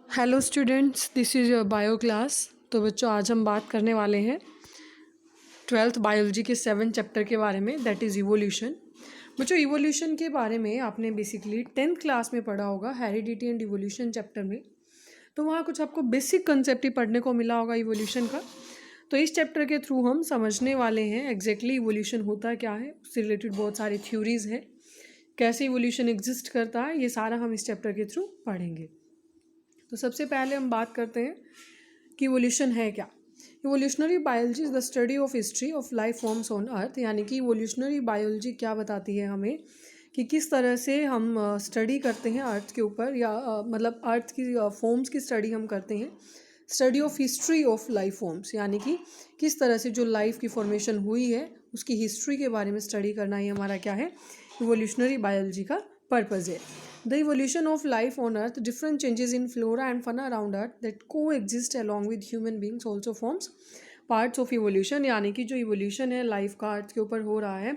Hello students, this is your bio class. तो बच्चों, आज हम बात करने वाले हैं 12th बायोलॉजी के 7 चैप्टर के बारे में, दैट इज़ इवोल्यूशन। बच्चों, इवोल्यूशन के बारे में आपने बेसिकली 10th क्लास में पढ़ा होगा, हेरिडिटी एंड इवोल्यूशन चैप्टर में। तो वहाँ कुछ आपको बेसिक कंसेप्ट ही पढ़ने को मिला होगा इवोल्यूशन का। तो इस चैप्टर के थ्रू हम समझने वाले हैं एग्जैक्टली इवोल्यूशन होता क्या है, उससे रिलेटेड बहुत सारी थ्योरीज है, कैसे इवोल्यूशन एग्जिस्ट करता है, ये सारा हम इस चैप्टर के थ्रू पढ़ेंगे। तो सबसे पहले हम बात करते हैं कि इवोल्यूशन है क्या। Evolutionary biology is the study of history of life forms on earth. यानी कि इवोल्यूशनरी बायोलॉजी क्या बताती है हमें कि किस तरह से हम स्टडी करते हैं अर्थ के ऊपर, या मतलब अर्थ की फॉर्म्स की स्टडी हम करते हैं। Study of history of life forms, यानी कि किस तरह से जो लाइफ की फॉर्मेशन हुई है उसकी हिस्ट्री के बारे में स्टडी करना ही हमारा क्या है, इवोल्यूशनरी बायोलॉजी का पर्पज़ है। The evolution of life on Earth, different changes in flora and fauna around Earth that coexist along with human beings also forms parts of evolution। यानी कि जो इवोल्यूशन है लाइफ का अर्थ के ऊपर हो रहा है,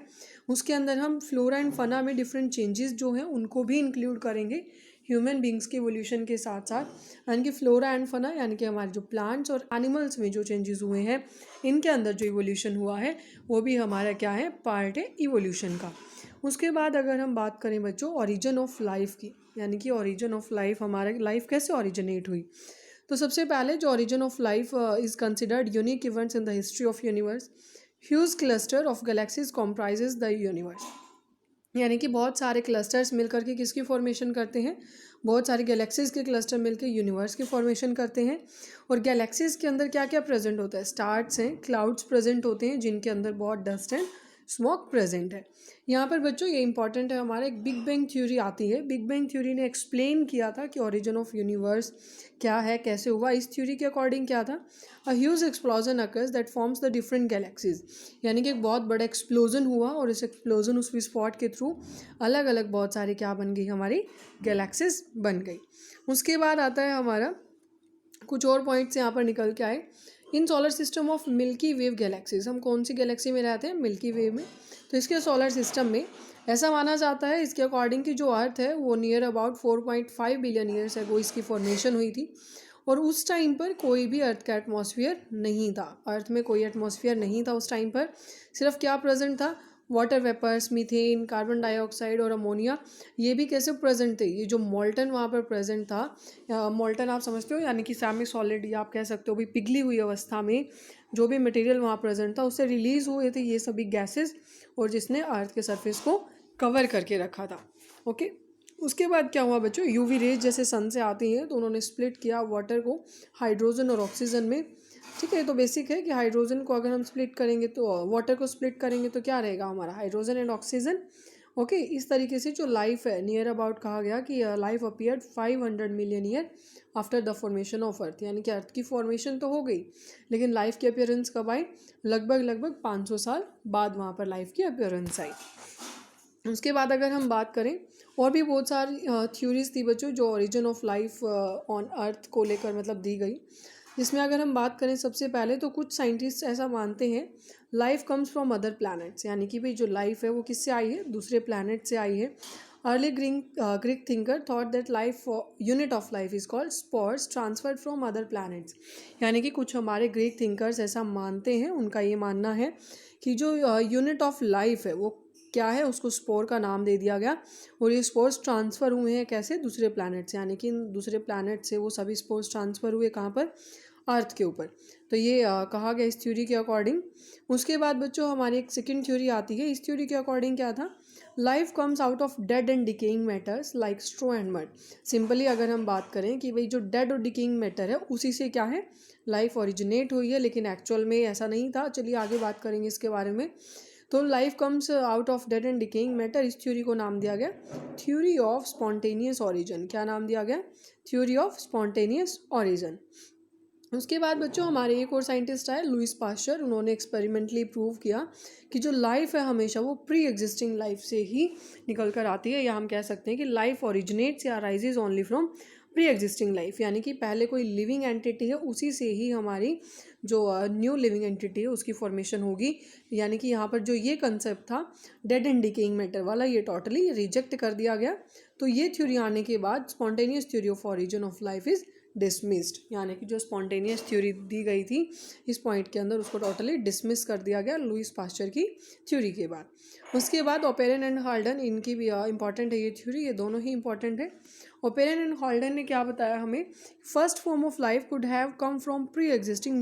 उसके अंदर हम फ्लोरा एंड फना में डिफरेंट चेंजेस जो हैं उनको भी इंक्लूड करेंगे ह्यूमन बींग्स के इवोल्यूशन के साथ साथ। यानी कि फ्लोरा एंड फना, यानी कि हमारे जो प्लांट्स और एनिमल्स में जो चेंजेस हुए हैं, इनके अंदर जो इवोल्यूशन हुआ है वो भी हमारा क्या है, पार्ट है इवोल्यूशन का। उसके बाद अगर हम बात करें बच्चों ओरिजिन ऑफ लाइफ की, यानी कि ओरिजिन ऑफ लाइफ, हमारे लाइफ कैसे ओरिजिनेट हुई। तो सबसे पहले जो origin of life is considered unique events in the history of universe. Huge cluster of galaxies comprises the universe. यानी कि बहुत सारे क्लस्टर्स मिलकर के किसकी फॉर्मेशन करते हैं, बहुत सारे गैलेक्सीज के क्लस्टर मिलकर यूनिवर्स की फॉर्मेशन करते हैं। और गैलेक्सीज के अंदर क्या क्या प्रेजेंट होता है, स्टार्स हैं, क्लाउड्स प्रेजेंट होते हैं जिनके अंदर बहुत डस्ट एंड स्मोक प्रेजेंट है। यहाँ पर बच्चों ये इंपॉर्टेंट है, हमारा एक बिग बैंग थ्योरी आती है। बिग बैंग थ्योरी ने एक्सप्लेन किया था कि ओरिजिन ऑफ यूनिवर्स क्या है, कैसे हुआ। इस थ्योरी के अकॉर्डिंग क्या था, a huge explosion occurs that forms the different galaxies. यानी कि एक बहुत बड़ा एक्सप्लोजन हुआ और इस एक्सप्लोजन उस विस्फोट के थ्रू अलग अलग बहुत सारे क्या बन गई, हमारी गैलेक्सीज बन गई। उसके बाद आता है हमारा कुछ और पॉइंट्स यहाँ पर निकल के आए। In solar system of Milky Way galaxies, हम कौन सी गैलेक्सी में रहते हैं, मिल्की वेव में। तो इसके सोलर सिस्टम में ऐसा माना जाता है इसके अकॉर्डिंग कि जो अर्थ है वो near about 4.5 billion years ago इसकी फॉर्मेशन हुई थी। और उस टाइम पर कोई भी अर्थ का एटमॉस्फेयर नहीं था, अर्थ में कोई एटमॉस्फेयर नहीं था उस टाइम पर। सिर्फ क्या प्रेजेंट था, water vapours, methane, carbon dioxide और अमोनिया। ये भी कैसे प्रेजेंट थे, ये जो मोल्टन वहाँ पर प्रेजेंट था, मोल्टन आप समझते हो, यानी कि सेमी सॉलिड या आप कह सकते हो भी पिघली हुई अवस्था में जो भी मटेरियल वहाँ प्रेजेंट था उससे रिलीज हुए थे ये सभी गैसेस, और जिसने अर्थ के सरफेस को कवर करके रखा था। ओके, उसके बाद क्या हुआ बच्चों, यूवी रेज जैसे सन से आती हैं तो उन्होंने स्प्लिट किया वाटर को हाइड्रोजन और ऑक्सीजन में। ठीक है, तो बेसिक है कि हाइड्रोजन को अगर हम स्प्लिट करेंगे तो वाटर को स्प्लिट करेंगे तो क्या रहेगा हमारा, हाइड्रोजन एंड ऑक्सीजन। ओके, इस तरीके से जो लाइफ है नियर अबाउट कहा गया कि life appeared 500 million year after the formation of earth. यानी कि अर्थ की फॉर्मेशन तो हो गई लेकिन लाइफ की अपीयरेंस कब आई, लगभग 500 साल बाद वहाँ पर लाइफ की अपीयरेंस आई। उसके बाद अगर हम बात करें, और भी बहुत सारी थ्योरीज थी बच्चों जो origin of life on earth को लेकर मतलब दी गई, जिसमें अगर हम बात करें सबसे पहले तो कुछ साइंटिस्ट ऐसा मानते हैं life comes from other planets. यानी कि भाई जो लाइफ है वो किससे आई है, दूसरे प्लैनेट से आई है। Early Greek thinker thought that life unit of life is called spores transferred from other planets. यानी कि कुछ हमारे ग्रीक थिंकर्स ऐसा मानते हैं, उनका ये मानना है कि जो यूनिट ऑफ लाइफ है वो क्या है, उसको स्पोर का नाम दे दिया गया। और ये स्पोर्स ट्रांसफ़र हुए हैं कैसे, दूसरे प्लैनेट से। यानी कि दूसरे प्लैनेट से वो सभी स्पोर्स ट्रांसफ़र हुए कहाँ पर, अर्थ के ऊपर। तो ये कहा गया इस थ्योरी के अकॉर्डिंग। उसके बाद बच्चों हमारी एक सेकंड थ्योरी आती है। इस थ्योरी के अकॉर्डिंग क्या था, life comes out of dead and decaying matters like straw and mud. Simply अगर हम बात करें कि भाई जो डेड और डिकेइंग मैटर है उसी से क्या है, लाइफ ओरिजिनेट हुई है, लेकिन एक्चुअल में ऐसा नहीं था। चलिए आगे बात करेंगे इसके बारे में। तो life comes out of dead and decaying matter, इस थ्योरी को नाम दिया गया थ्योरी ऑफ स्पॉन्टेनियस ऑरिजिन। क्या नाम दिया गया, थ्योरी ऑफ स्पॉन्टेनियस ऑरिजिन। उसके बाद बच्चों हमारे एक और साइंटिस्ट आए, लुइस पास्चर। उन्होंने एक्सपेरिमेंटली प्रूव किया कि जो लाइफ है हमेशा वो प्री एग्जिस्टिंग लाइफ से ही निकल कर आती है, या हम कह सकते हैं कि लाइफ ओरिजिनेट्स या rises only from pre existing life. यानी कि पहले कोई लिविंग एंटिटी है उसी से ही हमारी जो न्यू लिविंग एंटिटी है उसकी फॉर्मेशन होगी। यानी कि यहाँ पर जो ये कंसेप्ट था डेड एंड डिकेइंग मैटर वाला, ये टोटली रिजेक्ट कर दिया गया। तो ये थ्योरी आने के बाद spontaneous theory of origin of life is dismissed, यानी कि जो स्पॉन्टेनियस थ्योरी दी गई थी इस पॉइंट के अंदर उसको टोटली डिसमिस कर दिया गया लुईस पास्चर की थ्योरी के बाद। उसके बाद ओपेरन एंड हॉल्डन, इनकी भी इंपॉर्टेंट है ये थ्योरी, ये दोनों ही इंपॉर्टेंट है। ओपेरन एंड हॉल्डन ने क्या बताया हमें, first form of life could have come from pre existing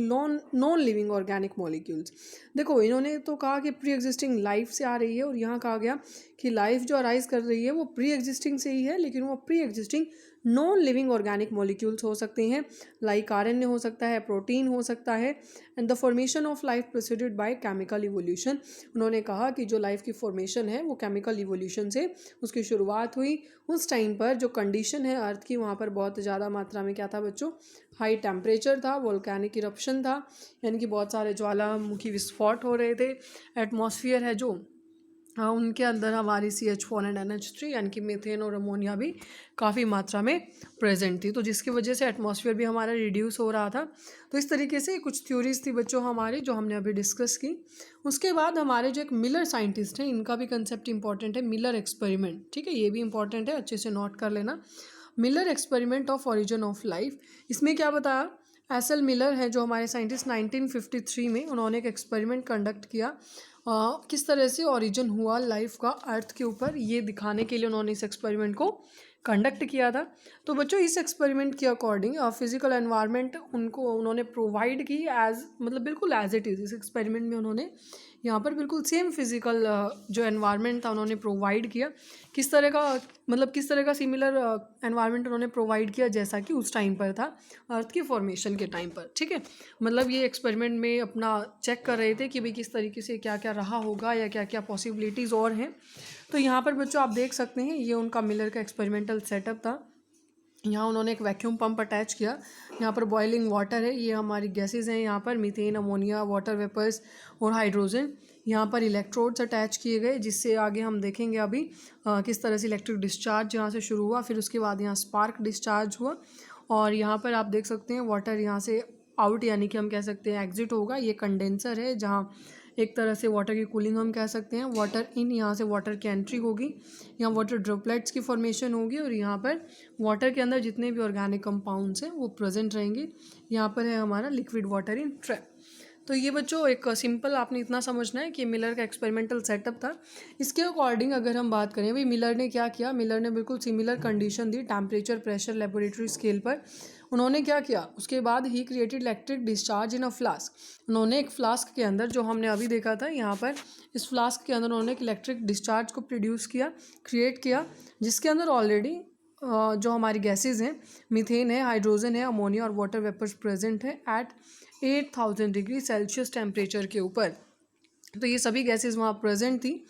non living organic molecules. देखो इन्होंने तो कहा कि प्री एग्जिस्टिंग लाइफ से आ रही है, और यहाँ कहा गया कि लाइफ जो अराइज कर रही है वो प्री एग्जिस्टिंग से ही है, लेकिन वो pre existing non living organic molecules हो सकते हैं, लाइक आरएनए हो सकता है, प्रोटीन हो सकता है। And the formation of life proceeded by chemical evolution. उन्होंने कहा कि जो लाइफ की फॉर्मेशन है वो केमिकल इवोल्यूशन से उसकी शुरुआत हुई। उस टाइम पर जो कंडीशन है अर्थ की, वहाँ पर बहुत ज़्यादा मात्रा में क्या था बच्चों, हाई टेम्परेचर था, वोल्केनिक इरप्शन था, यानी कि बहुत सारे ज्वालामुखी विस्फोट हो रहे थे। एटमॉस्फेयर है जो उनके अंदर हमारी CH4 एंड NH3 यानी कि मीथेन और अमोनिया भी काफ़ी मात्रा में प्रेजेंट थी, तो जिसकी वजह से एटमॉस्फेयर भी हमारा रिड्यूस हो रहा था। तो इस तरीके से कुछ थ्योरीज थी बच्चों हमारी जो हमने अभी डिस्कस की। उसके बाद हमारे जो एक मिलर साइंटिस्ट हैं, इनका भी कंसेप्ट इंपॉर्टेंट है, मिलर एक्सपेरिमेंट, ठीक है, ये भी इंपॉर्टेंट है, अच्छे से नोट कर लेना। Miller experiment of origin of life, इसमें क्या बताया, एसल मिलर है जो हमारे साइंटिस्ट 1953 में उन्होंने एक एक्सपेरिमेंट कंडक्ट किया। किस तरह से ओरिजिन हुआ लाइफ का अर्थ के ऊपर, ये दिखाने के लिए उन्होंने इस एक्सपेरिमेंट को कंडक्ट किया था। तो बच्चों इस एक्सपेरिमेंट के अकॉर्डिंग फिजिकल एनवायरनमेंट उन्होंने प्रोवाइड की एज, मतलब बिल्कुल एज इट इज़। इस एक्सपेरिमेंट में उन्होंने यहाँ पर बिल्कुल सेम फिजिकल जो एनवायरनमेंट था उन्होंने प्रोवाइड किया। किस तरह का, मतलब किस तरह का सिमिलर एनवायरनमेंट उन्होंने प्रोवाइड किया जैसा कि उस टाइम पर था अर्थ की फॉर्मेशन के टाइम पर, ठीक है। मतलब ये एक्सपेरिमेंट में अपना चेक कर रहे थे कि भाई किस तरीके से क्या क्या रहा होगा या क्या क्या पॉसिबिलिटीज़ और हैं। तो यहाँ पर बच्चों आप देख सकते हैं ये उनका मिलर का एक्सपेरिमेंटल सेटअप था। यहाँ उन्होंने एक वैक्यूम पंप अटैच किया, यहाँ पर बॉइलिंग वाटर है, ये हमारी गैसेस हैं, यहाँ पर मीथेन, अमोनिया, वाटर वेपर्स और हाइड्रोजन। यहाँ पर इलेक्ट्रोड्स अटैच किए गए, जिससे आगे हम देखेंगे अभी किस तरह से इलेक्ट्रिक डिस्चार्ज यहाँ से शुरू हुआ, फिर उसके बाद यहाँ स्पार्क डिस्चार्ज हुआ। और यहाँ पर आप देख सकते हैं वाटर यहाँ से आउट, यानी कि हम कह सकते हैं एग्जिट होगा। ये कंडेंसर है जहाँ एक तरह से वाटर की कूलिंग हम कह सकते हैं। वाटर इन, यहाँ से वाटर की एंट्री होगी, यहाँ वाटर ड्रॉपलेट्स की फॉर्मेशन होगी, और यहाँ पर वाटर के अंदर जितने भी ऑर्गेनिक कंपाउंड्स हैं वो प्रेजेंट रहेंगे। यहाँ पर है हमारा लिक्विड वाटर इन ट्रैप। तो ये बच्चों एक सिंपल आपने इतना समझना है कि मिलर का एक्सपेरिमेंटल सेटअप था। इसके अकॉर्डिंग अगर हम बात करें भाई मिलर ने क्या किया, मिलर ने बिल्कुल सिमिलर कंडीशन दी, टेम्परेचर, प्रेशर, लेबोरेटरी स्केल पर। उन्होंने क्या किया, उसके बाद he created electric discharge in a flask. उन्होंने एक फ्लास्क के अंदर, जो हमने अभी देखा था यहाँ पर, इस फ्लास्क के अंदर उन्होंने एक इलेक्ट्रिक डिस्चार्ज को प्रोड्यूस किया, क्रिएट किया, जिसके अंदर ऑलरेडी जो हमारी गैसेज हैं, मीथेन है, हाइड्रोजन है, अमोनिया और वाटर वेपर्स प्रेजेंट है एट 8000 डिग्री सेल्सियस टेम्परेचर के ऊपर। तो ये सभी गैसेस वहाँ प्रेजेंट थी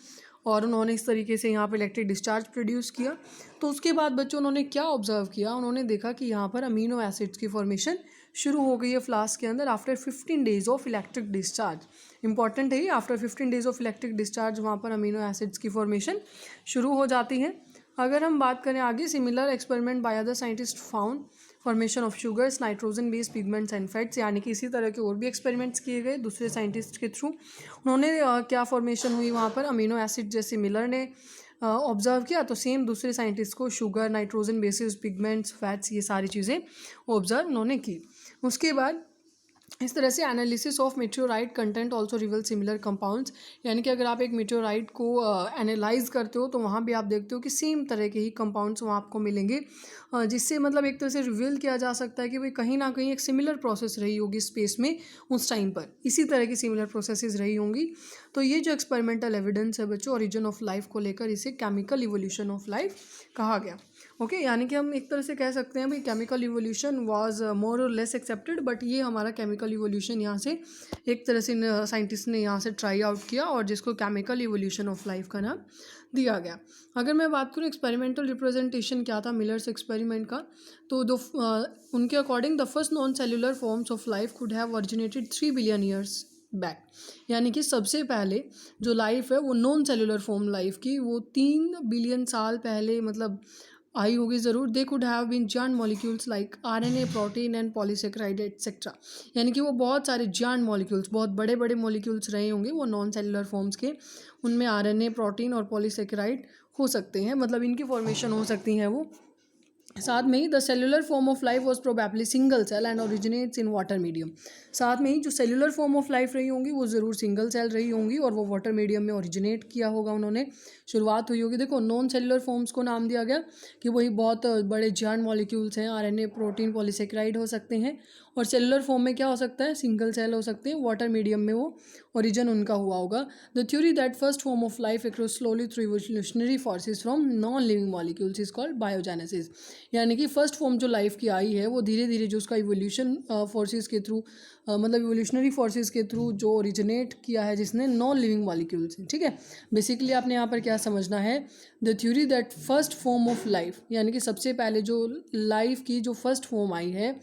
और उन्होंने इस तरीके से यहाँ पर इलेक्ट्रिक डिस्चार्ज प्रोड्यूस किया। तो उसके बाद बच्चों उन्होंने क्या ऑब्जर्व किया, उन्होंने देखा कि यहाँ पर अमीनो एसिड्स की फॉर्मेशन शुरू हो गई है फ्लास्क के अंदर after 15 days of electric discharge. Important है ये, after 15 days of electric discharge वहाँ पर अमीनो एसिड्स की फॉर्मेशन शुरू हो जाती है। अगर हम बात करें आगे, similar experiment by other scientist found formation of sugars, nitrogen based pigments and fats, यानी कि इसी तरह के और भी एक्सपेरिमेंट्स किए गए दूसरे साइंटिस्ट के थ्रू। उन्होंने क्या फॉर्मेशन हुई वहाँ पर, अमीनो एसिड जैसे मिलर ने ऑब्जर्व किया, तो सेम दूसरे साइंटिस्ट को sugar, nitrogen bases, pigments, fats, ये सारी चीज़ें ऑब्जर्व उन्होंने की। उसके बाद इस तरह से analysis of meteorite content also reveal similar compounds, यानी कि अगर आप एक मेटेओराइट को एनालाइज करते हो तो वहाँ भी आप देखते हो कि सेम तरह के ही कंपाउंड्स वहाँ आपको मिलेंगे, जिससे मतलब एक तरह से रिवील किया जा सकता है कि भाई कहीं ना कहीं एक सिमिलर प्रोसेस रही होगी स्पेस में उस टाइम पर, इसी तरह की सिमिलर प्रोसेसेस रही होंगी। तो ये जो एक्सपेरिमेंटल एविडेंस है बच्चों ओरिजिन ऑफ लाइफ को लेकर, इसे केमिकल इवोल्यूशन ऑफ लाइफ कहा गया। ओके, यानी कि हम एक तरह से कह सकते हैं भाई केमिकल इवोल्यूशन वाज मोर और लेस एक्सेप्टेड, बट ये हमारा केमिकल इवोल्यूशन यहाँ से एक तरह से साइंटिस्ट ने यहाँ से ट्राई आउट किया और जिसको केमिकल इवोल्यूशन ऑफ लाइफ का नाम दिया गया। अगर मैं बात करूँ एक्सपेरिमेंटल रिप्रेजेंटेशन क्या था मिलर्स एक्सपेरिमेंट का, तो उनके according the first non cellular forms of life could have originated 3 billion years back, यानी कि सबसे पहले जो लाइफ है वो नॉन सेल्यूलर फॉर्म लाइफ की वो 3 बिलियन साल पहले मतलब आई होगी ज़रूर। They could have been joint molecules like RNA, protein and polysaccharide etcetera, यानी कि वो बहुत सारे जॉइंट मॉलिक्यूल्स, बहुत बड़े बड़े मॉलिक्यूल्स रहे होंगे वो नॉन सेलुलर फॉर्म्स के, उनमें आरएनए, प्रोटीन और पॉलीसेकेराइड हो सकते हैं, मतलब इनकी फॉर्मेशन हो सकती है वो साथ में ही the cellular form of life was probably single cell and originates in water medium. साथ में ही जो सेलुलर फॉर्म ऑफ लाइफ रही होंगी वो ज़रूर सिंगल सेल रही होंगी और वो वाटर मीडियम में ओरिजिनेट किया होगा, उन्होंने शुरुआत हुई होगी। देखो नॉन सेलुलर फॉर्म्स को नाम दिया गया कि वही बहुत बड़े जायंट मॉलिक्यूल्स हैं, आरएनए, प्रोटीन, पॉलीसेकेराइड हो सकते हैं। और सेलुलर फॉर्म में क्या हो सकता है, सिंगल सेल हो सकते हैं, वाटर मीडियम में वो ओरिजिन उनका हुआ होगा। The theory that first form of life across slowly through evolutionary forces from non living molecules is called biogenesis. यानी कि फर्स्ट फॉर्म जो लाइफ की आई है वो धीरे धीरे जो उसका इवोल्यूशन फोर्सेज के थ्रू मतलब इवोल्यूशनरी फोर्सेज के थ्रू जो ओरिजिनेट किया है जिसने नॉन लिविंग मॉलिक्यूल्स, ठीक है। बेसिकली आपने यहाँ पर क्या समझना है, the theory that first form of life यानी कि सबसे पहले जो लाइफ की जो फर्स्ट फॉर्म आई है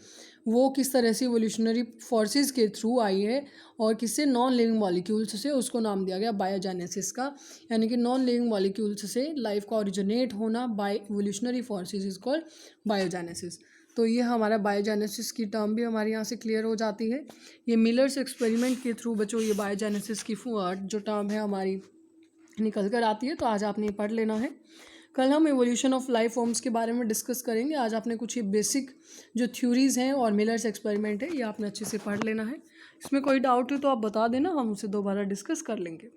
वो किस तरह से इवोल्यूशनरी फोर्सेस के थ्रू आई है और किससे, नॉन लिविंग मॉलिक्यूल्स से, उसको नाम दिया गया बायोजेनेसिस का। यानी कि नॉन लिविंग मॉलिक्यूल्स से लाइफ का ओरिजिनेट होना by evolutionary forces is called biogenesis. तो ये हमारा बायोजेनेसिस की टर्म भी हमारे यहाँ से क्लियर हो जाती है। ये मिलर्स एक्सपेरिमेंट के थ्रू बच्चों ये बायोजेनेसिस की जो टर्म है हमारी निकल कर आती है, तो आज आपने पढ़ लेना है। कल हम एवोल्यूशन ऑफ लाइफ फॉर्म्स के बारे में डिस्कस करेंगे। आज आपने कुछ ये बेसिक जो थ्योरीज़ हैं और मिलर्स एक्सपेरिमेंट है ये आपने अच्छे से पढ़ लेना है। इसमें कोई डाउट हो तो आप बता देना, हम उसे दोबारा डिस्कस कर लेंगे।